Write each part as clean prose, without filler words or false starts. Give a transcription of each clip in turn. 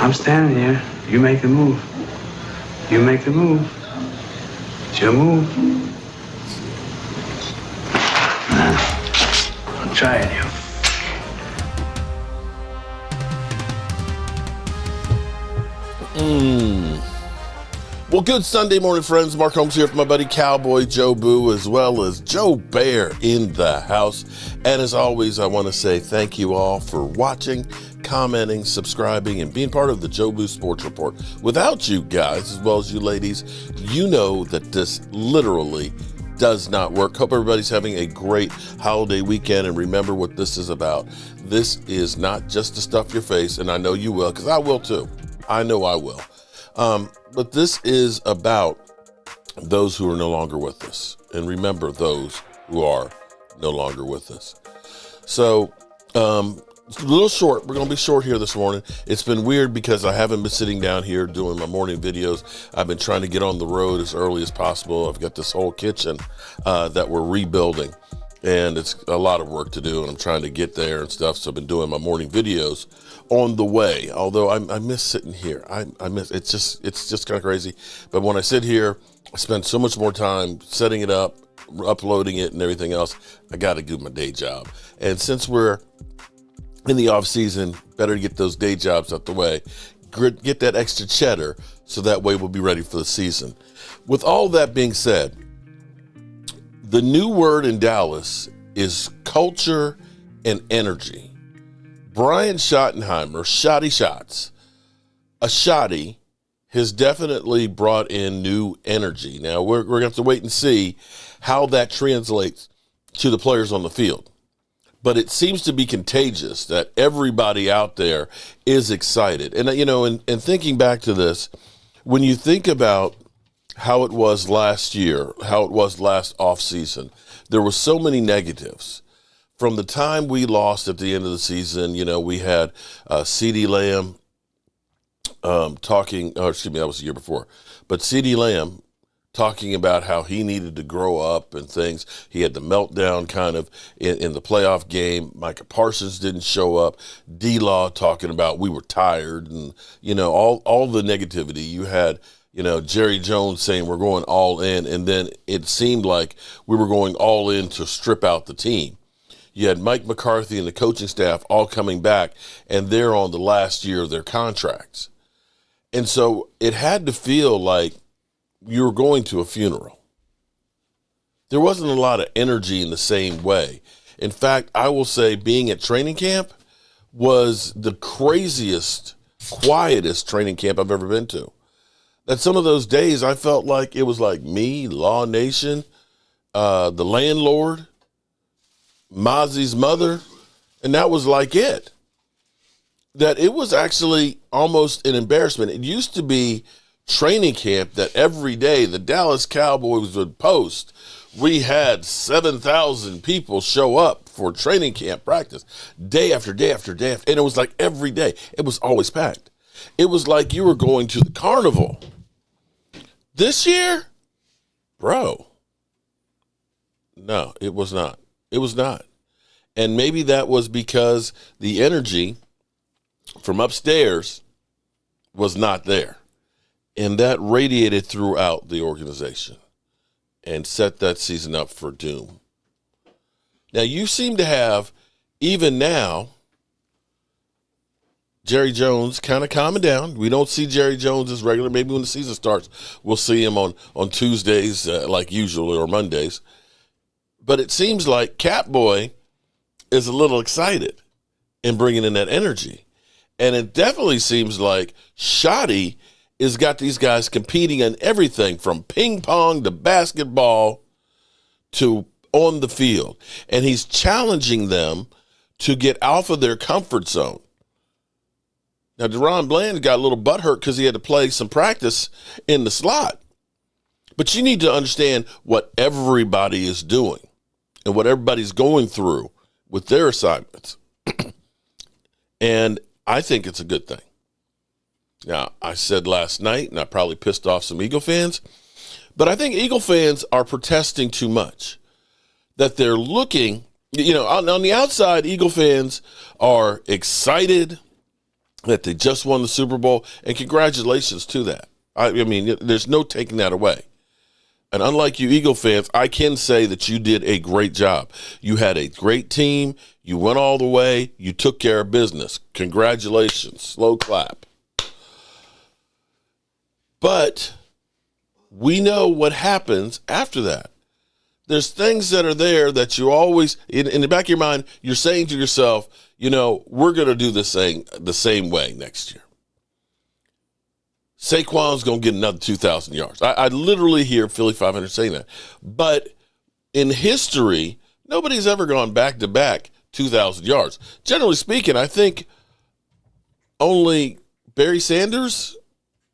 I'm standing here. You make the move. You make the move. It's your move. I'm trying you. Well, good Sunday morning, friends. Mark Holmes here for my buddy Cowboy Joe Boo, as well as Joe Bear in the house. And as always, I want to say thank you all for watching, commenting, subscribing, and being part of the Joe Boo Sports Report. Without you guys, as well as you ladies, you know that this literally does not work. Hope everybody's having a great holiday weekend, and remember what this is about. This is not just to stuff your face, and I know you will, because I will too. I know I will. But this is about those who are no longer with us. And remember those who are no longer with us. So, it's a little short. We're going to be short here this morning. It's been weird because I haven't been sitting down here doing my morning videos. I've been trying to get on the road as early as possible. I've got this whole kitchen that we're rebuilding, and it's a lot of work to do, and I'm trying to get there and stuff. So I've been doing my morning videos on the way, although I miss sitting here. I miss it's just kind of crazy. But when I sit here, I spend so much more time setting it up, uploading it, and everything else. I got to do my day job. And since we're in the off season, better to get those day jobs out the way, get that extra cheddar, so that way we'll be ready for the season. With all that being said, the new word in Dallas is culture and energy. Brian Schottenheimer, Shotty Shots, a Shotty, has definitely brought in new energy. Now, we're going to have to wait and see how that translates to the players on the field. But it seems to be contagious that everybody out there is excited. And, you know, and thinking back to this, when you think about how it was last year, how it was last offseason, there were so many negatives. From the time we lost at the end of the season, you know, we had CeeDee Lamb talking, or excuse me, that was the year before, but CeeDee Lamb talking about how he needed to grow up and things. He had the meltdown kind of in the playoff game. Micah Parsons didn't show up. D-Law talking about we were tired, and, you know, all the negativity. You had, you know, Jerry Jones saying we're going all in, and then it seemed like we were going all in to strip out the team. You had Mike McCarthy and the coaching staff all coming back, and they're on the last year of their contracts. And so it had to feel like you were going to a funeral. There wasn't a lot of energy in the same way. In fact, I will say being at training camp was the craziest, quietest training camp I've ever been to. That some of those days I felt like it was like me, Law Nation, the landlord, Mozzie's mother, and that was like it. That it was actually almost an embarrassment. It used to be training camp that every day the Dallas Cowboys would post, we had 7,000 people show up for training camp practice, day after day after day, and it was like every day. It was always packed. It was like you were going to the carnival. This year, bro, no, it was not. It was not. And maybe that was because the energy from upstairs was not there. And that radiated throughout the organization and set that season up for doom. Now, you seem to have, even now, Jerry Jones kind of calming down. We don't see Jerry Jones as regular. Maybe when the season starts, we'll see him on Tuesdays like usual, or Mondays. But it seems like Catboy is a little excited in bringing in that energy. And it definitely seems like Shotty has got these guys competing on everything from ping pong to basketball to on the field. And he's challenging them to get out of their comfort zone. Now, Deron Bland got a little butthurt because he had to play some practice in the slot. But you need to understand what everybody is doing and what everybody's going through with their assignments. And I think it's a good thing. Now, I said last night, and I probably pissed off some Eagle fans, but I think Eagle fans are protesting too much. That they're looking, you know, on the outside, Eagle fans are excited that they just won the Super Bowl, and congratulations to that. I mean, there's no taking that away. And unlike you Eagle fans, I can say that you did a great job. You had a great team. You went all the way. You took care of business. Congratulations. Slow clap. But we know what happens after that. There's things that are there that you always, in the back of your mind, you're saying to yourself, we're going to do this thing the same way next year. Saquon's going to get another 2,000 yards. I literally hear Philly 500 saying that. But in history, nobody's ever gone back-to-back 2,000 yards. Generally speaking, I think only Barry Sanders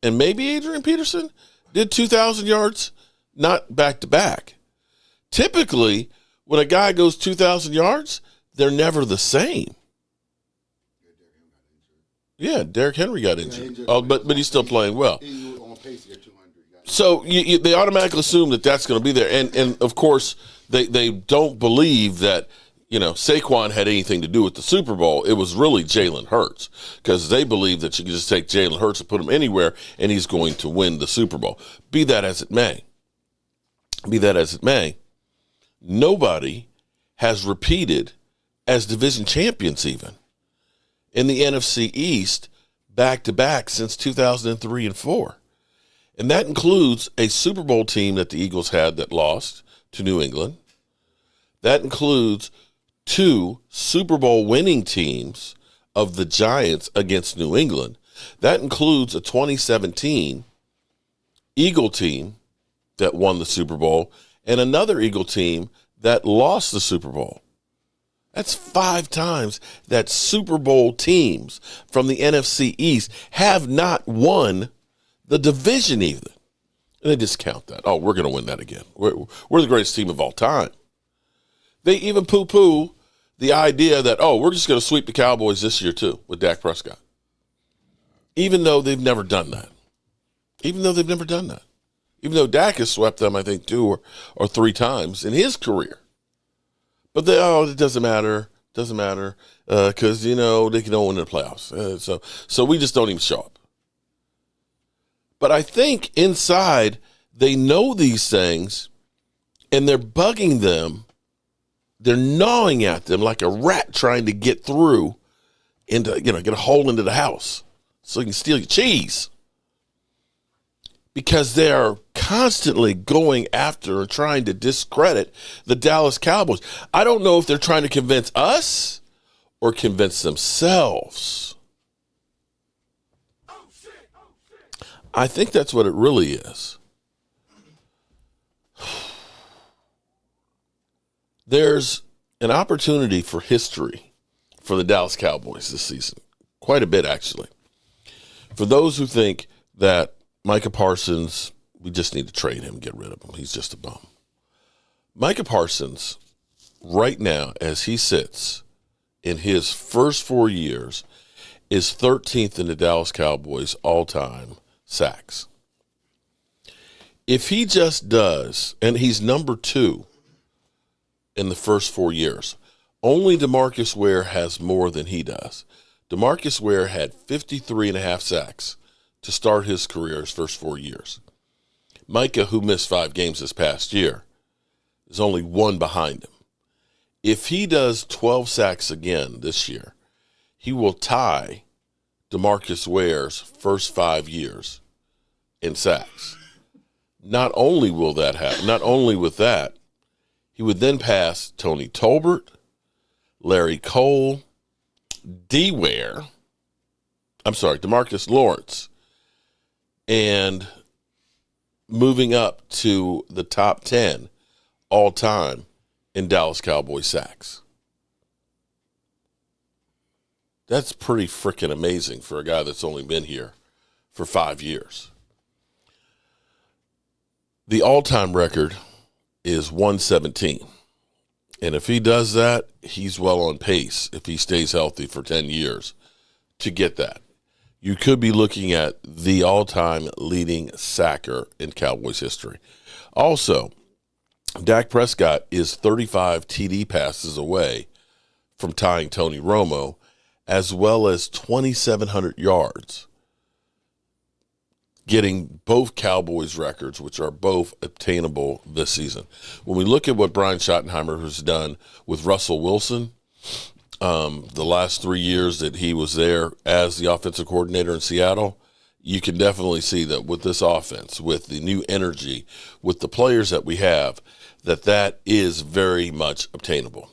and maybe Adrian Peterson did 2,000 yards, not back-to-back. Typically, when a guy goes 2,000 yards, they're never the same. Yeah, Derrick Henry got injured. Oh, but he's still playing well. He was on pace to get 200. So they automatically assume that that's going to be there. And of course, they don't believe that, Saquon had anything to do with the Super Bowl. It was really Jalen Hurts, because they believe that you can just take Jalen Hurts and put him anywhere, and he's going to win the Super Bowl. Be that as it may, nobody has repeated as division champions even in the NFC East back-to-back since 2003 and 4. And that includes a Super Bowl team that the Eagles had that lost to New England. That includes 2 Super Bowl winning teams of the Giants against New England. That includes a 2017 Eagle team that won the Super Bowl and another Eagle team that lost the Super Bowl. That's 5 times that Super Bowl teams from the NFC East have not won the division even. And they discount that. Oh, we're going to win that again. We're the greatest team of all time. They even poo-poo the idea that, we're just going to sweep the Cowboys this year too with Dak Prescott. Even though they've never done that. Even though Dak has swept them, I think, 2 or 3 times in his career. But it doesn't matter. Because, they can all win in the playoffs. So we just don't even show up. But I think inside they know these things, and they're bugging them. They're gnawing at them like a rat trying to get through into, get a hole into the house so he can steal your cheese. Because they're constantly going after and trying to discredit the Dallas Cowboys. I don't know if they're trying to convince us or convince themselves. I think that's what it really is. There's an opportunity for history for the Dallas Cowboys this season. Quite a bit, actually. For those who think that Micah Parsons, we just need to trade him, get rid of him. He's just a bum. Micah Parsons, right now, as he sits in his first 4 years, is 13th in the Dallas Cowboys all-time sacks. If he just does, and he's number 2 in the first 4 years, only DeMarcus Ware has more than he does. DeMarcus Ware had 53.5 sacks to start his career his first 4 years. Micah, who missed 5 games this past year, is only 1 behind him. If he does 12 sacks again this year, he will tie DeMarcus Ware's first 5 years in sacks. Not only will that happen, not only with that, he would then pass Tony Tolbert, Larry Cole, DeMarcus Lawrence, and moving up to the top 10 all time in Dallas Cowboys sacks. That's pretty freaking amazing for a guy that's only been here for 5 years. The all-time record is 117. And if he does that, he's well on pace, if he stays healthy for 10 years, to get that. You could be looking at the all-time leading sacker in Cowboys history. Also, Dak Prescott is 35 TD passes away from tying Tony Romo as well as 2,700 yards, getting both Cowboys records, which are both obtainable this season. When we look at what Brian Schottenheimer has done with Russell Wilson, the last 3 years that he was there as the offensive coordinator in Seattle, you can definitely see that with this offense, with the new energy, with the players that we have, that is very much obtainable.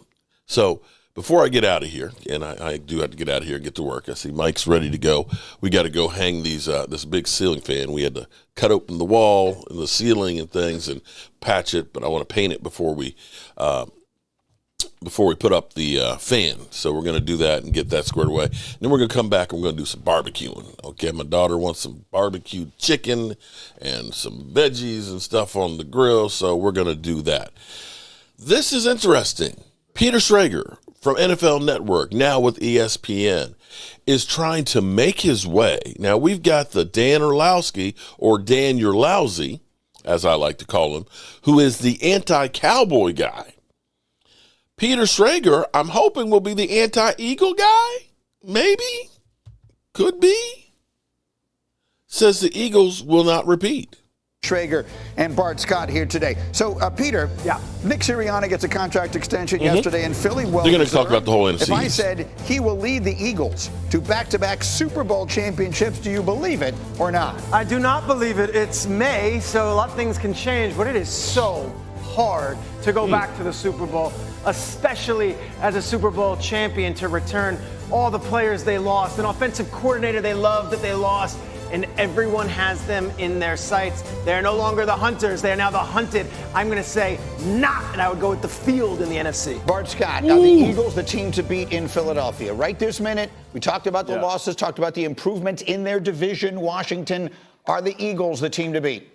So before I get out of here, and I do have to get out of here and get to work. I see Mike's ready to go. We got to go hang this big ceiling fan. We had to cut open the wall and the ceiling and things and patch it, but I want to paint it before we put up the fan. So we're going to do that and get that squared away. And then we're going to come back and we're going to do some barbecuing. Okay, my daughter wants some barbecued chicken and some veggies and stuff on the grill, so we're going to do that. This is interesting. Peter Schrager from NFL Network, now with ESPN, is trying to make his way. Now, we've got the Dan Orlowski, or Dan You're Lousy, as I like to call him, who is the anti-Cowboy guy. Peter Schrager, I'm hoping, will be the anti-Eagle guy. Maybe. Could be. Says the Eagles will not repeat. Schrager and Bart Scott here today. So, Peter, Nick Sirianni gets a contract extension yesterday, and Philly well. They're going to talk about the whole NFC. If I said he will lead the Eagles to back-to-back Super Bowl championships, do you believe it or not? I do not believe it. It's May, so a lot of things can change, but it is so hard to go back to the Super Bowl, especially as a Super Bowl champion, to return all the players they lost, an offensive coordinator they loved that they lost, and everyone has them in their sights. They're no longer the hunters. They are now the hunted. I'm going to say not, and I would go with the field in the NFC. Bart Scott, now the Eagles, the team to beat in Philadelphia. Right this minute, we talked about the losses, talked about the improvements in their division. Washington, are the Eagles the team to beat?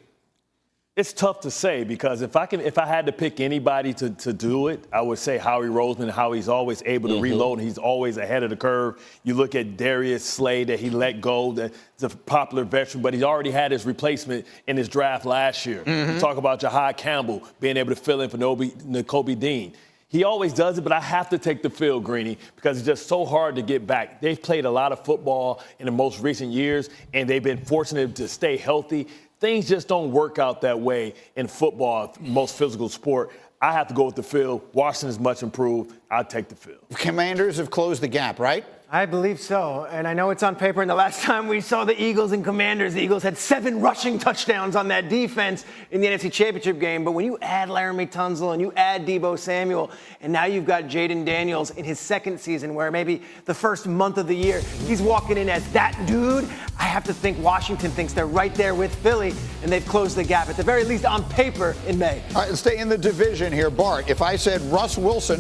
It's tough to say, because if I had to pick anybody to do it, I would say Howie Roseman, how he's always able to reload, and he's always ahead of the curve. You look at Darius Slay that he let go, that's a popular veteran, but he's already had his replacement in his draft last year. You talk about Jahad Campbell being able to fill in for Nakobe Dean. He always does it, but I have to take the field, Greeny, because it's just so hard to get back. They've played a lot of football in the most recent years, and they've been fortunate to stay healthy. Things just don't work out that way in football, most physical sport. I have to go with the field. Washington is much improved. I'll take the field. Commanders have closed the gap, right? I believe so, and I know it's on paper. And the last time we saw the Eagles and Commanders, the Eagles had 7 rushing touchdowns on that defense in the NFC Championship game. But when you add Laramie Tunsil and you add Deebo Samuel, and now you've got Jaden Daniels in his second season, where maybe the first month of the year he's walking in as that dude, I have to think Washington thinks they're right there with Philly, and they've closed the gap, at the very least on paper, in May. All right, let's stay in the division here. Bart, if I said Russell Wilson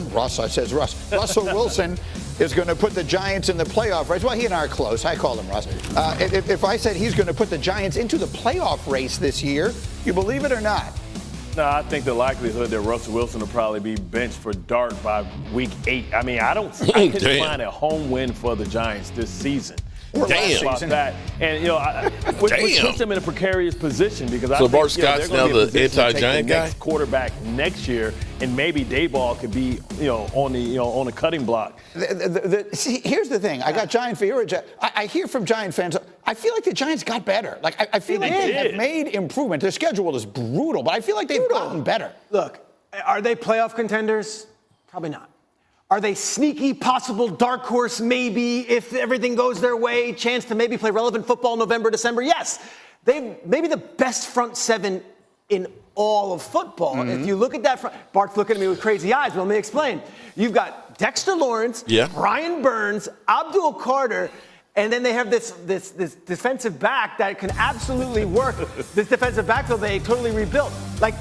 is going to put the Giants in the playoff race. Well, he and I are close. I call him Russ. If I said he's going to put the Giants into the playoff race this year, you believe it or not? No, I think the likelihood that Russell Wilson will probably be benched for Dart by week 8. I mean, I couldn't find a home win for the Giants this season. Or Damn. last season. That. And, which puts them in a precarious position, because I think Bart Scott's now the anti-Giant guy? Next quarterback next year, and maybe Dayball could be, on the cutting block. See, here's the thing. I got Giant fans. I hear from Giant fans, I feel like the Giants got better. Like, I feel like they have made improvement. Their schedule is brutal, but I feel like they've gotten better. Look, are they playoff contenders? Probably not. Are they sneaky, possible dark horse, maybe, if everything goes their way, chance to maybe play relevant football November, December? Yes. They've maybe the best front 7 in all of football. If you look at that front, Bart's looking at me with crazy eyes, but let me explain. You've got Dexter Lawrence, Brian Burns, Abdul Carter, and then they have this defensive back that can absolutely work. This defensive backfield they totally rebuilt. Like,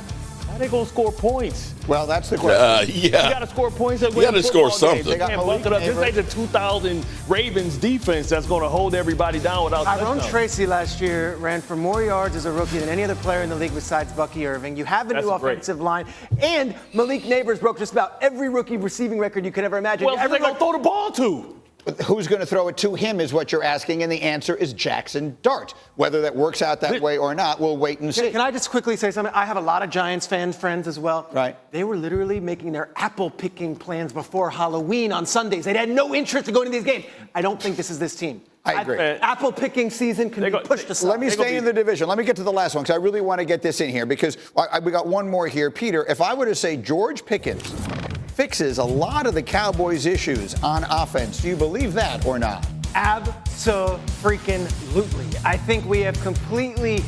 how are they going to score points? Well, that's the question. You got to score points. You got to score something. They can't bust it up. This ain't the 2000 Ravens defense that's going to hold everybody down without Tyrone Tracy last year ran for more yards as a rookie than any other player in the league besides Bucky Irving. You have a new offensive line, and Malik Neighbors broke just about every rookie receiving record you could ever imagine. Well, they're going to throw the ball to. But who's going to throw it to him is what you're asking, and the answer is Jackson Dart. Whether that works out that way or not, we'll wait and see. Can I just quickly say something? I have a lot of Giants friends as well. Right. They were literally making their apple picking plans before Halloween on Sundays. They had no interest in going to these games. I don't think this is this team. I agree. Apple picking season can be pushed aside. Let me stay in the division. Let me get to the last one because I really want to get this in here because we got one more here. Peter, if I were to say George Pickens fixes a lot of the Cowboys' issues on offense, do you believe that or not? Abso-freaking-lutely. I think we have completely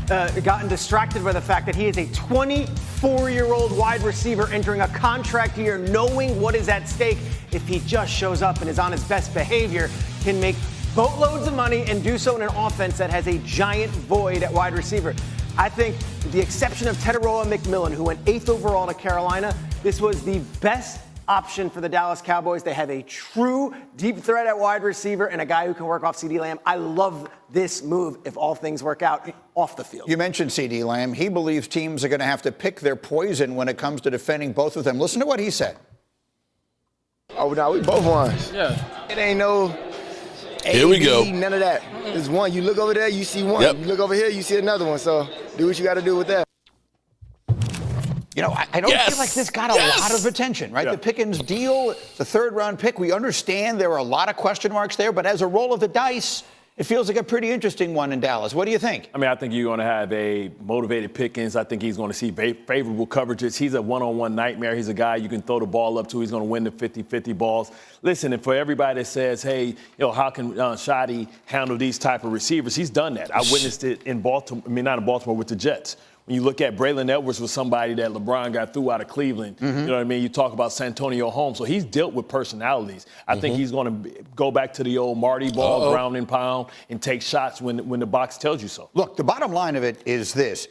gotten distracted by the fact that he is a 24-year-old wide receiver entering a contract year, knowing what is at stake if he just shows up and is on his best behavior, can make boatloads of money and do so in an offense that has a giant void at wide receiver. I think, with the exception of Teteroa McMillan, who went 8th overall to Carolina, this was the best option for the Dallas Cowboys. They have a true deep threat at wide receiver and a guy who can work off CeeDee Lamb. I love this move if all things work out off the field. You mentioned CeeDee Lamb. He believes teams are going to have to pick their poison when it comes to defending both of them. Listen to what he said. Oh, no, we both won. Yeah. It ain't no Here we go. none of that. It's one. You look over there, you see one. Yep. You look over here, you see another one. So do what you got to do with that. You know, I don't feel like this got a lot of attention, right? Yeah. The Pickens deal, the third-round pick, we understand there are a lot of question marks there, but as a roll of the dice, it feels like a pretty interesting one in Dallas. What do you think? I mean, I think you're going to have a motivated Pickens. I think he's going to see favorable coverages. He's a one-on-one nightmare. He's a guy you can throw the ball up to. He's going to win the 50-50 balls. Listen, and for everybody that says, hey, how can Shadi handle these type of receivers? He's done that. I witnessed it in Baltimore. I mean, not in Baltimore, with the Jets. When you look at Braylon Edwards was somebody that LeBron got through out of Cleveland. You know what I mean? You talk about Santonio Holmes. So he's dealt with personalities. I think he's going to go back to the old Marty ball, ground and pound, and take shots when the box tells you so. Look, the bottom line of it is this.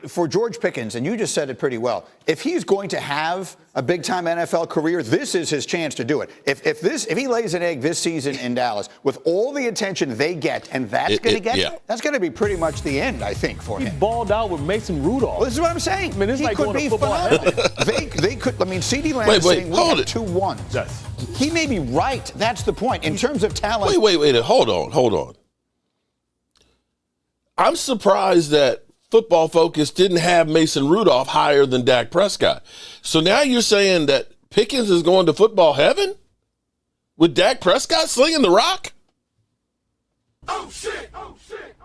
For George Pickens, and you just said it pretty well, if he's going to have a big-time NFL career, this is his chance to do it. If he lays an egg this season in Dallas, with all the attention they get, and that's going to get, that's going to be pretty much the end, I think, for him. He balled out with Mason Rudolph. Well, this is what I'm saying. I mean, it's he like could going be to football. phenomenal. They could. I mean, CeeDee Lamb is saying we have 2 1s. Yes. He may be right. That's the point. In terms of talent. Wait. Hold on. I'm surprised that Football Focus didn't have Mason Rudolph higher than Dak Prescott. So now you're saying that Pickens is going to football heaven with Dak Prescott slinging the rock? Oh, shit.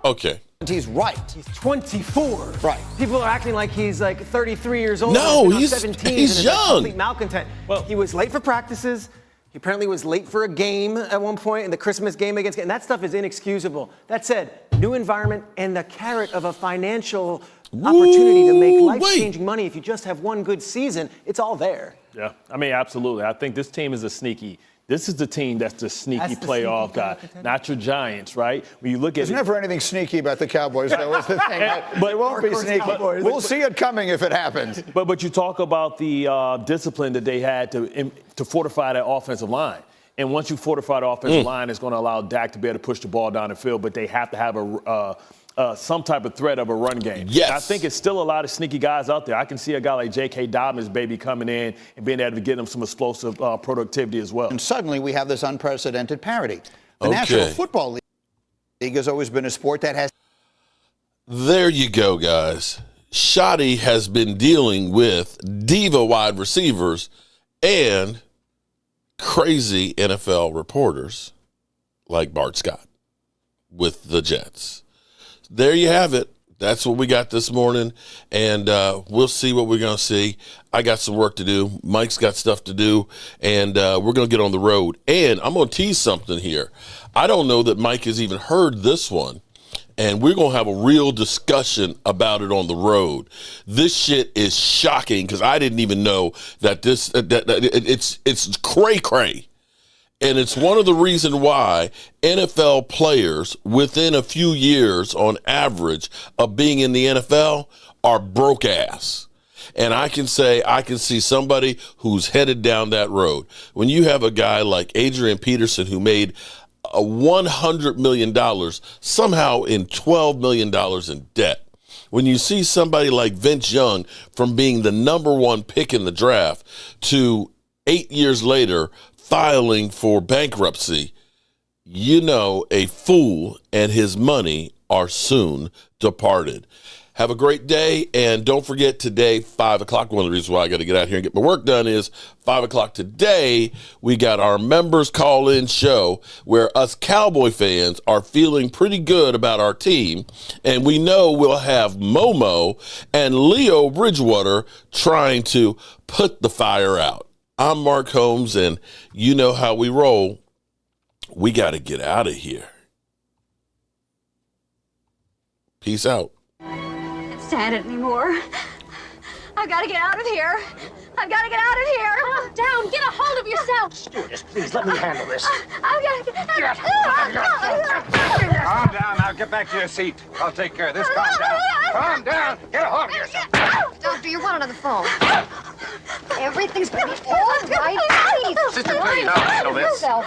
Okay. He's right. He's 24. Right. People are acting like he's like 33 years old. No, and he's 17 he's and is young. a complete malcontent. Well, he was late for practices. He apparently was late for a game at one point in the Christmas game against, and that stuff is inexcusable. That said, new environment and the carrot of a financial opportunity to make life-changing money. If you just have one good season, it's all there. Yeah, I mean, absolutely. I think this team is this is the team that's the sneaky playoff guy, not your Giants, right? When you look at There's never anything sneaky about the Cowboys, though, is the thing. But it won't be sneaky. We'll see it coming if it happens. But you talk about the discipline that they had to fortify that offensive line. And once you fortify the offensive line, it's going to allow Dak to be able to push the ball down the field, but they have to have some type of threat of a run game. Yes. I think it's still a lot of sneaky guys out there. I can see a guy like J.K. Dobbins, baby, coming in and being able to get him some explosive productivity as well. And suddenly we have this unprecedented parity. The National Football League has always been a sport that has. There you go, guys. Shotty has been dealing with diva wide receivers and crazy NFL reporters like Bart Scott with the Jets. There you have it. That's what we got this morning, and we'll see what we're going to see. I got some work to do. Mike's got stuff to do, and we're going to get on the road. And I'm going to tease something here. I don't know that Mike has even heard this one, and we're going to have a real discussion about it on the road. This shit is shocking because I didn't even know that it's cray-cray. And it's one of the reasons why NFL players within a few years on average of being in the NFL are broke ass. And I can see somebody who's headed down that road. When you have a guy like Adrian Peterson who made $100 million somehow in $12 million in debt. When you see somebody like Vince Young from being the number 1 pick in the draft to 8 years later filing for bankruptcy, you know a fool and his money are soon departed. Have a great day, and don't forget today, 5 o'clock. One of the reasons why I got to get out here and get my work done is 5 o'clock today, we got our members call-in show where us Cowboy fans are feeling pretty good about our team, and we know we'll have Momo and Leo Bridgewater trying to put the fire out. I'm Mark Holmes, and you know how we roll. We got to get out of here. Peace out. Stand it anymore. I've got to get out of here. I've got to get out of here. Calm down. Get a hold of yourself. Stewardess, please let me handle this. I've got to get Calm down. Now get back to your seat. I'll take care of this. Calm down. Calm down. Get a hold of yourself. Doctor, you're one on the phone. Everything's going to be all right. Please. Sister, please, I'll handle this. Yourself.